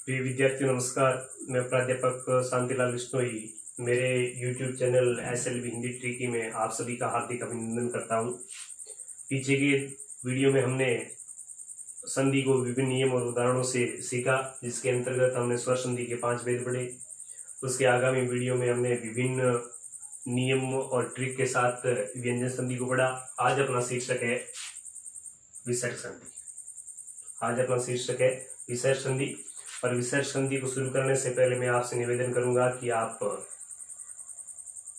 प्रिय विद्यार्थी नमस्कार। मैं प्राध्यापक शांतिलाल बिश्नोई मेरे YouTube channel SLB Hindi tricky में आप सभी का हार्दिक अभिनंदन करता हूं। पीछे के वीडियो में हमने संधि को विभिन्न नियम और उदाहरणों से सीखा, जिसके अंतर्गत हमने स्वर संधि के 5 भेद पढ़े। उसके आगामी वीडियो में हमने विभिन्न नियम और ट्रिक के साथ व्यंजन संधि को पढ़ा। आज अपना शीर्षक है विसर्ग संधि। विसर्ग संधि। और विसर्ग संधि को शुरू करने से पहले मैं आपसे निवेदन करूंगा कि आप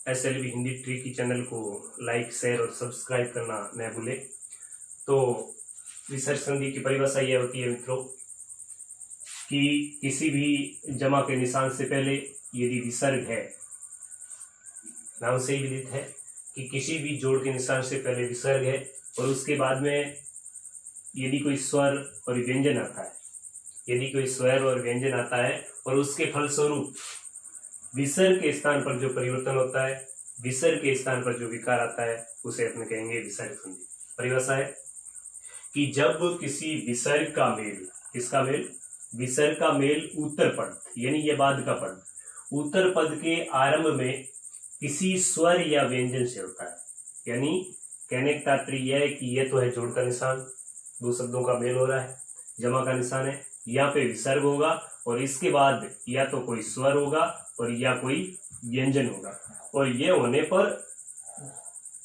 SLB हिंदी ट्रिकी चैनल को लाइक, शेयर और सब्सक्राइब करना न भूलें। तो विसर्ग संधि की परिभाषा यह होती है मित्रों कि किसी भी जमा के निशान से पहले यदि विसर्ग है, नाम से ही विदित है कि किसी भी जोड़ के निशान से पहले विसर्ग है और उसके बाद में यदि कोई स्वर और व्यंजन आता है और उसके फलस्वरूप विसर्ग के स्थान पर जो परिवर्तन होता है, विसर्ग के स्थान पर जो विकार आता है, उसे अपने कहेंगे विसर्ग संधि। परिभाषा है कि जब किसी विसर्ग का मेल, किसका मेल, विसर्ग का मेल उत्तर पद यानी ये बाद का पद, उत्तर पद के आरंभ में किसी स्वर या व्यंजन से होता है। यानी कहने का तात्पर्य यह है कि यह तो है जोड़ का निशान, दो शब्दों का मेल हो रहा है, जमा का निशान है, यहाँ पे विसर्ग होगा और इसके बाद या तो कोई स्वर होगा और या कोई व्यंजन होगा, और ये होने पर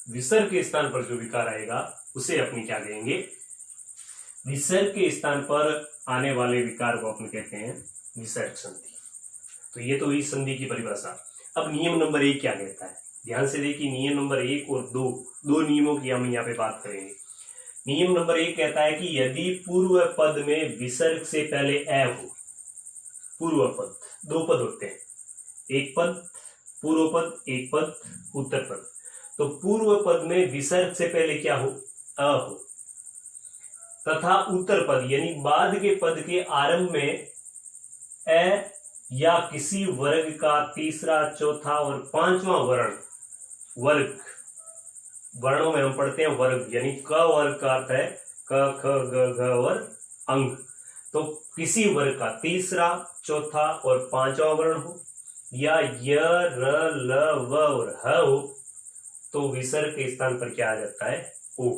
विसर्ग के स्थान पर जो विकार आएगा उसे अपने क्या कहेंगे, विसर्ग के स्थान पर आने वाले विकार को अपने कहते हैं विसर्ग संधि। तो ये तो हुई संधि की परिभाषा। अब नियम नंबर 1 क्या कहता है, ध्यान से देखिए। नियम नंबर 1 और 2 नियमों की हम यहाँ पे बात करेंगे। नियम नंबर 1 कहता है कि यदि पूर्व पद में विसर्ग से पहले ए हो, पूर्व पद, 2 पद होते हैं, एक पद पूर्व पद, एक पद उत्तर पद। तो पूर्व पद में विसर्ग से पहले क्या हो, अ हो, तथा उत्तर पद यानी बाद के पद के आरंभ में ए या किसी वर्ग का तीसरा, चौथा और पांचवा वर्ग, वर्णों में हम पढ़ते हैं वर्ग, यानी क वर्ग का अर्थ है क, ख, ग, घ और अंग। तो किसी वर्ग का तीसरा, चौथा और पांचवा वर्ण हो, या य, र, ल, व और ह हो, तो विसर्ग के स्थान पर क्या आ जाता है, ओ।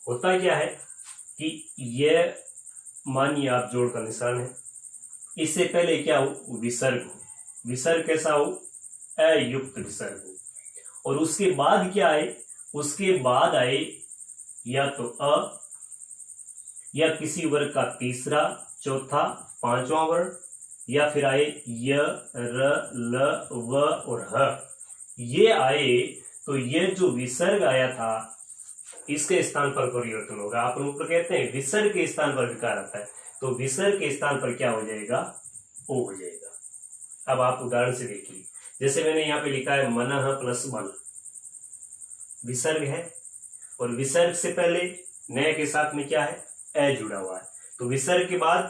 होता क्या है कि यह, मानिए आप जोड़ का निशान है, इससे पहले क्या हो, विसर्ग हो। विसर्ग कैसा हो, अयुक्त विसर्ग हो। और उसके बाद क्या आए, उसके बाद आए या तो अ, या किसी वर्ग का तीसरा, चौथा, पांचवा वर्ण, या फिर आए य, र, ल, व और ह, ये आए। तो ये जो विसर्ग आया था इसके स्थान पर परिवर्तन होगा। आप ऊपर कहते हैं विसर्ग के स्थान पर विकार आता है, तो विसर्ग के स्थान पर क्या हो जाएगा, ओ हो जाएगा। अब आप उदाहरण से देखिए, जैसे मैंने यहाँ पे लिखा है मनः प्लस बल, विसर्ग है और विसर्ग से पहले नए के साथ में क्या है, ए जुड़ा हुआ है। तो विसर्ग के बाद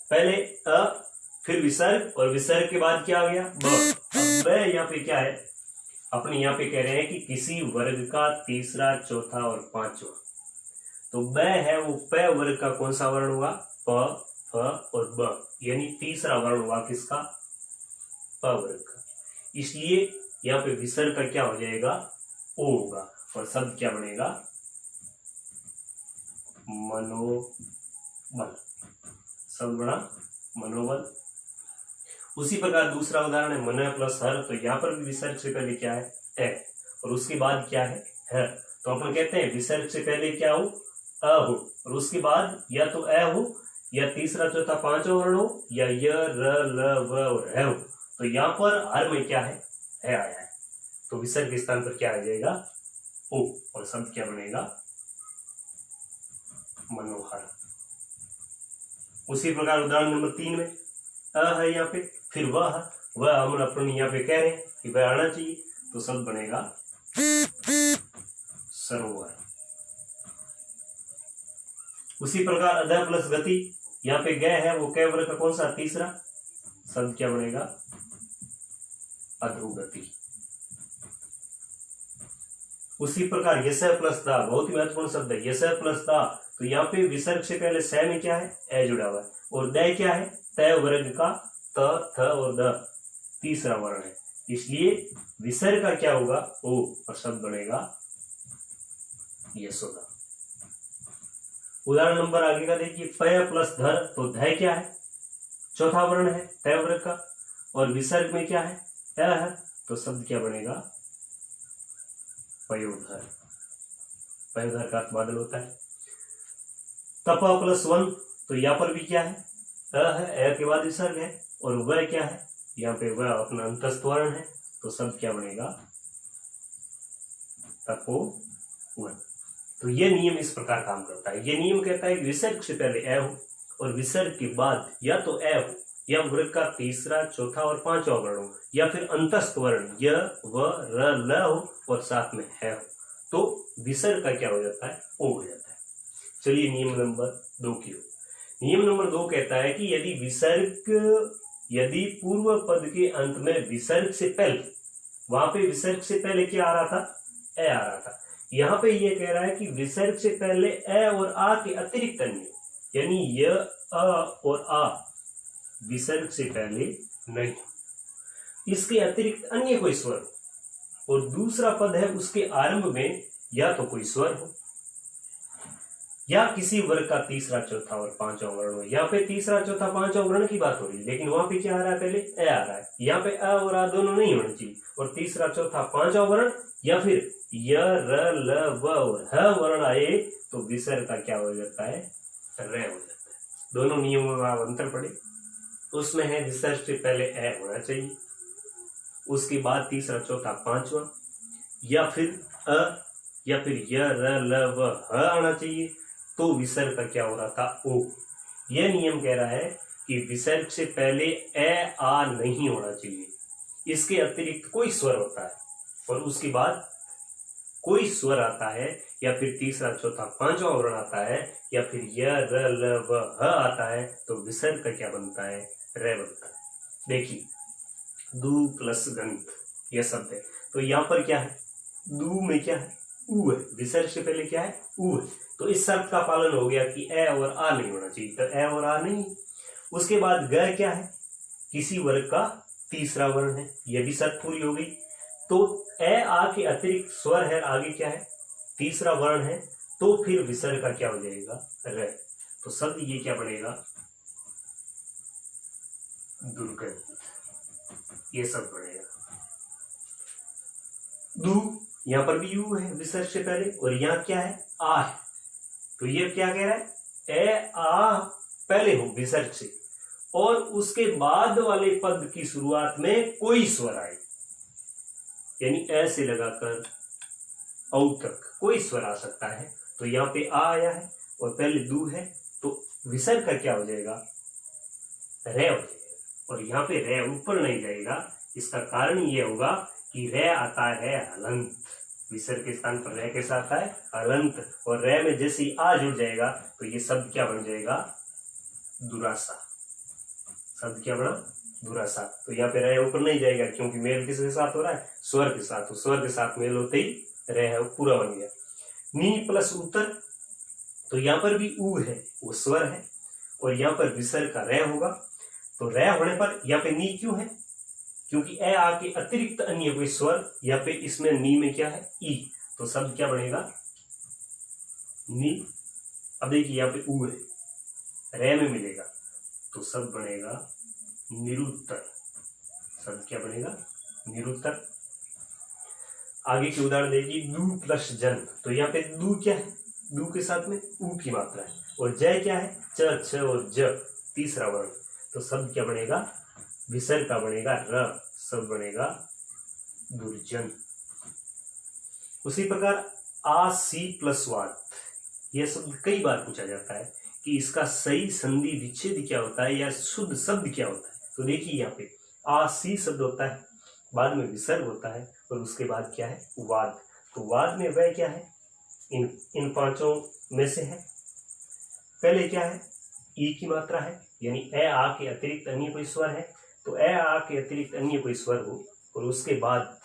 पहले अ, फिर विसर्ग और विसर्ग के बाद क्या आ गया, ब। अब ब यहाँ पे क्या है, अपने यहाँ पे कह रहे हैं कि किसी वर्ग का तीसरा, चौथा और पांचवा। तो ब है वो प वर्ग का कौन सा वर्ण होगा, प, फ और ब, यानी तीसरा वर्ण होगा किसका, प वर्ग का। इसलिए यहाँ पे विसर्ग का क्या हो जाएगा, ओ होगा, और शब्द क्या बनेगा, मनोबल। शब्द बना मनोबल। उसी प्रकार दूसरा उदाहरण है मन प्लस हर। तो यहाँ पर भी विसर्ग से पहले क्या है, ए, और उसके बाद क्या है, ह। तो अपन कहते हैं विसर्ग से पहले क्या हो, अ हो, और उसके बाद या तो ए हो, या तीसरा, चौथा, पांचवा वर्ण हो, या य, र, ल, व और ह हो। तो यहाँ पर हर में क्या है आया है, तो विसर्ग के स्थान पर क्या आ जाएगा, ओ, और शब्द क्या बनेगा, मनोहर। उसी प्रकार उदाहरण नंबर 3 में अ है यहाँ पे, फिर वह हम अपन यहाँ पे कह रहे हैं कि वह आना चाहिए, तो शब्द बनेगा सरोवर। उसी प्रकार अध प्लस गति, यहाँ पे गए है वो कै वर्ग का कौन सा, तीसरा, शब्द क्या बनेगा, अधोगति। उसी प्रकार यश प्लस दा, बहुत ही महत्वपूर्ण शब्द है, यश प्लस दा, तो यहाँ पे विसर्ग से पहले स में क्या है, ए जुड़ा हुआ है, और द क्या है, त वर्ग का त, थ और द तीसरा वर्ण है, इसलिए विसर्ग का क्या होगा, ओ, और शब्द बनेगा यशोदा। उदाहरण नंबर आगे का देखिए, प प्लस धर, तो ध क्या है, चौथा वर्ण है त वर्ग का, और विसर्ग में क्या है, अ है, तो शब्द क्या बनेगा, पयोधर। पयोधर का अर्थ बादल होता है। तप प्लस वन, तो यहाँ पर भी क्या है, अ है, अ के बाद विसर्ग है, और वह क्या है, यहाँ पे वह अपना अंतस्थ वर्ण है, तो शब्द क्या बनेगा, तपोवन। तो ये नियम इस प्रकार काम करता है। ये नियम कहता है कि विसर्ग से पहले ए हो और विसर्ग के बाद या तो ए हो या वर्ग का तीसरा, चौथा और पांचवा वर्ण हो, या फिर अंतस्थ वर्ण य, व, र, ल हो और साथ में है हो, तो विसर्ग का क्या हो जाता है, ओ हो जाता है। चलिए नियम नंबर 2 की ओर। नियम नंबर 2 कहता है कि यदि पूर्व पद के अंत में विसर्ग से पहले, वहां पे विसर्ग से पहले क्या आ रहा था, ए आ रहा था, यहाँ पे ये कह रहा है कि विसर्ग से पहले ए और आ के अतिरिक्त अन्य, यानी य, अ और आ विसर्ग से पहले नहीं, इसके अतिरिक्त अन्य कोई स्वर हो, और दूसरा पद है उसके आरंभ में या तो कोई स्वर हो या किसी वर्ग का तीसरा, चौथा और पांचवा वर्ण हो। यहाँ पे तीसरा, चौथा, पांचवा वर्ण की बात हो रही है, लेकिन वहां पे क्या आ रहा है, पहले ए आ रहा है। यहाँ पे अ और आ दोनों नहीं होने चाहिए, और तीसरा, चौथा, पांचवा वर्ण या फिर य, र, ल, व और ह वर्ण आए तो विसर्ग का क्या हो जाता है, रे हो जाता है। दोनों नियमों में आप अंतर पड़े, उसमें है विसर्ग से पहले ए होना चाहिए, उसके बाद तीसरा, चौथा, पांचवा, या फिर अ या फिर य, र, ल, व, ह आना चाहिए, तो विसर्ग का क्या हो रहा था, ओ। यह नियम कह रहा है कि विसर्ग से पहले ए, आ नहीं होना चाहिए, इसके अतिरिक्त कोई स्वर होता है और उसके बाद कोई स्वर आता है, या फिर तीसरा, चौथा, पांचवा वर्ण आता है, या फिर य, र, ल, व, ह आता है, तो विसर्ग का क्या बनता है, रे बनता है। देखिए, दू प्लस गंत यह शब्द है, तो यहाँ पर क्या है, दू में क्या है, ऊ है, विसर्ग से पहले क्या है, ऊ है, तो इस शर्त का पालन हो गया कि ए और आ नहीं होना चाहिए, तो ए और आ नहीं। उसके बाद ग क्या है, किसी वर्ग का तीसरा वर्ण है, यह भी शर्त पूरी हो गई, तो ए, आ के अतिरिक्त स्वर है, आगे क्या है, तीसरा वर्ण है, तो फिर विसर्ग का क्या हो जाएगा, रे। तो शब्द ये क्या बनेगा, दुर्गंध, ये शब्द बनेगा। दू, यहां पर भी यू है विसर्ग से पहले, और यहां क्या है, आ है, तो ये क्या कह रहा है, ए, आ पहले हो विसर्ग से, और उसके बाद वाले पद की शुरुआत में कोई स्वर आए, यानी ए से लगाकर औ तक कोई स्वर आ सकता है, तो यहाँ पे आ आया है और पहले दू है, तो विसर्ग का क्या हो जाएगा, रे हो जाएगा, और यहाँ पे रे ऊपर नहीं जाएगा। इसका कारण ये होगा कि रे आता है हलंत, विसर्ग के स्थान पर रे कैसा आता है, हलंत, और रे में जैसे ही आ जुड़ जाएगा तो ये शब्द क्या बन जाएगा, दुरासा। शब्द क्या बना, दुरासा। तो यहाँ पे रे ऊपर नहीं जाएगा, क्योंकि मेल किसके साथ हो रहा है, स्वर के साथ, तो स्वर के साथ मेल होते ही रे है पूरा बन गया। नी प्लस उत्तर, तो यहाँ पर भी ऊ है, वो स्वर है, और यहाँ पर विसर्ग का रे होगा, तो रे होने पर यहाँ पे नी क्यों है, क्योंकि ए आके अतिरिक्त अन्य कोई स्वर, यहाँ पे इसमें नी में क्या है, ई, तो शब्द क्या बनेगा, नी। अब देखिए यहाँ पे ऊ है, रे में मिलेगा, तो शब्द बनेगा निरुत्तर। शब्द क्या बनेगा, निरुत्तर। आगे की उदाहरण देखिए, दू प्लस जन, तो यहाँ पे दू क्या है, दू के साथ में ऊ की मात्रा है, और जय क्या है, च, छ और ज तीसरा वर्ण, तो शब्द क्या बनेगा, विसर्ग का बनेगा र, शब्द बनेगा दुर्जन। उसी प्रकार आ, सी प्लस वाद, यह शब्द कई बार पूछा जाता है कि इसका सही संधि विच्छेद क्या होता है या शुद्ध शब्द क्या होता है। तो देखिए यहाँ पे आ, सी शब्द होता है, बाद में विसर्ग होता है, और उसके बाद क्या है, वाद। तो वाद में वह क्या है, इन पांचों में से है। पहले क्या है, ई की मात्रा है, यानी ए, आ के अतिरिक्त अन्य कोई स्वर है, तो ए, आ के अतिरिक्त अन्य कोई स्वर हो, और उसके बाद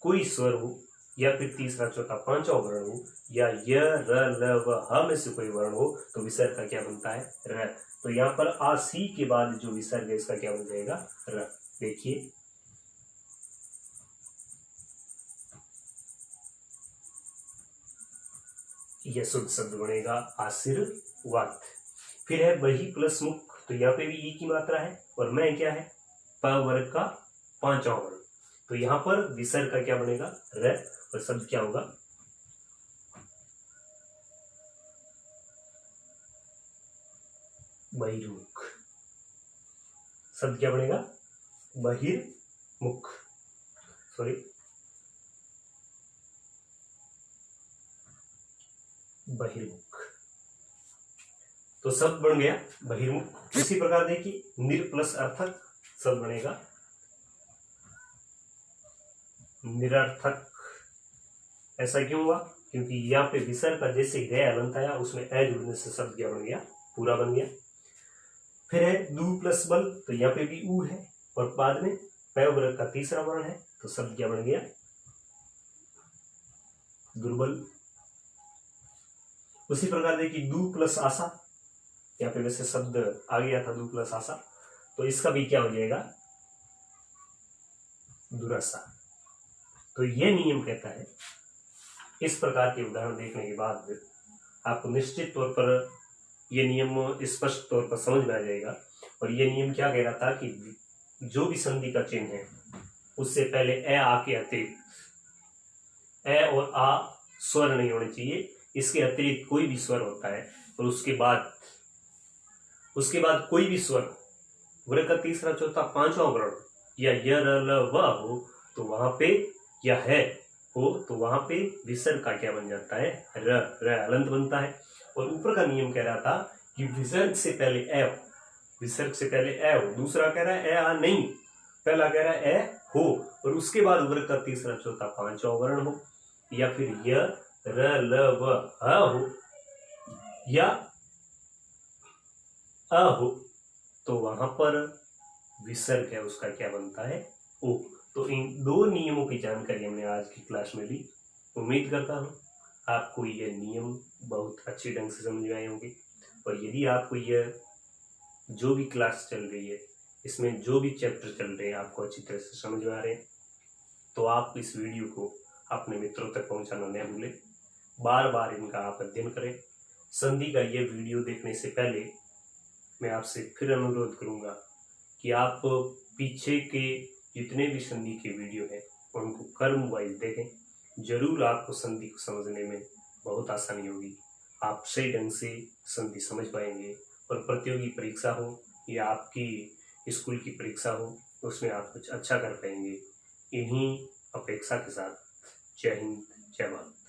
कोई स्वर हो, या फिर तीसरा चौथा पांचवा वर्ण हो, या य र ल व ह में से कोई वर्ण हो, तो विसर्ग का क्या बनता है? र। तो यहाँ पर आ सी के बाद जो विसर्ग है इसका क्या बन जाएगा? र। देखिए यह शुद्ध शब्द बनेगा आशीर्वाद। फिर है बही प्लस मुख, तो यहाँ पे भी ई की मात्रा है और मैं क्या है? प वर्ग का पांचवा वर्ण। तो यहाँ पर विसर्ग का क्या बनेगा? र, और शब्द क्या होगा? बहिर्मुख। शब्द क्या बनेगा? बहिर्मुख, सॉरी बहिर्मुख। तो शब्द बन गया बहिर्मुख। इसी प्रकार देखिए निर प्लस अर्थक, शब्द बनेगा निरर्थक। ऐसा क्यों हुआ? क्योंकि यहाँ पे विसर्ग का जैसे ही गया अलंत आया उसमें ए जुड़ने से शब्द क्या बन गया? पूरा बन गया। फिर है दू प्लस बल, तो यहाँ पे भी ऊ है और बाद में पै वर्ग का तीसरा वर्ण है, तो शब्द क्या बन गया? दुर्बल। उसी प्रकार देखिए दू प्लस आशा, यहाँ पे वैसे शब्द आ गया था दू प्लस आशा, तो इसका भी क्या हो जाएगा? दुराशा। तो ये नियम कहता है, इस प्रकार के उदाहरण देखने के बाद आपको निश्चित तौर पर ये नियम स्पष्ट तौर पर समझ में आ जाएगा। और ये नियम क्या कह रहा था कि जो भी संधि का चिन्ह है उससे पहले ए आ के अतिरिक्त ए और आ स्वर नहीं होने चाहिए, इसके अतिरिक्त कोई भी स्वर होता है और उसके बाद कोई भी स्वर वर्ग का तीसरा चौथा पांचवा वर्ण या य र ल व हो, तो वहां पे या है हो, तो वहां पे विसर्ग का क्या बन जाता है? र। र अलंत बनता है। और ऊपर का नियम कह रहा था कि विसर्ग से पहले ए हो, विसर्ग से पहले ए हो। दूसरा कह रहा है ए आ नहीं, पहला कह रहा है ए हो और उसके बाद वर्ग का तीसरा चौथा पांचवा वर्ण हो, या फिर य र ल व ह हो या अ हो, तो वहां पर विसर्ग है उसका क्या बनता है? ओ। तो इन दो नियमों की जानकारी हमने आज की क्लास में ली। उम्मीद करता हूँ आपको ये नियम बहुत अच्छे ढंग से समझ में आए होंगे। और यदि आपको यह जो भी क्लास चल रही है इसमें जो भी चैप्टर चल रहे हैं आपको अच्छी तरह से समझ में आ रहे हैं, तो आप इस वीडियो को अपने मित्रों तक पहुंचाना न भूलें। बार बार इनका आप अध्ययन करें। संधि का ये वीडियो देखने से पहले मैं आपसे फिर अनुरोध करूंगा कि आप पीछे के जितने भी संधि के वीडियो हैं उनको कर्म वाइज देखें। जरूर आपको संधि को समझने में बहुत आसानी होगी, आप सही ढंग से संधि समझ पाएंगे। और प्रतियोगी परीक्षा हो या आपकी स्कूल की परीक्षा हो उसमें आप कुछ अच्छा कर पाएंगे। इन्हीं अपेक्षा के साथ जय हिंद, जय भारत।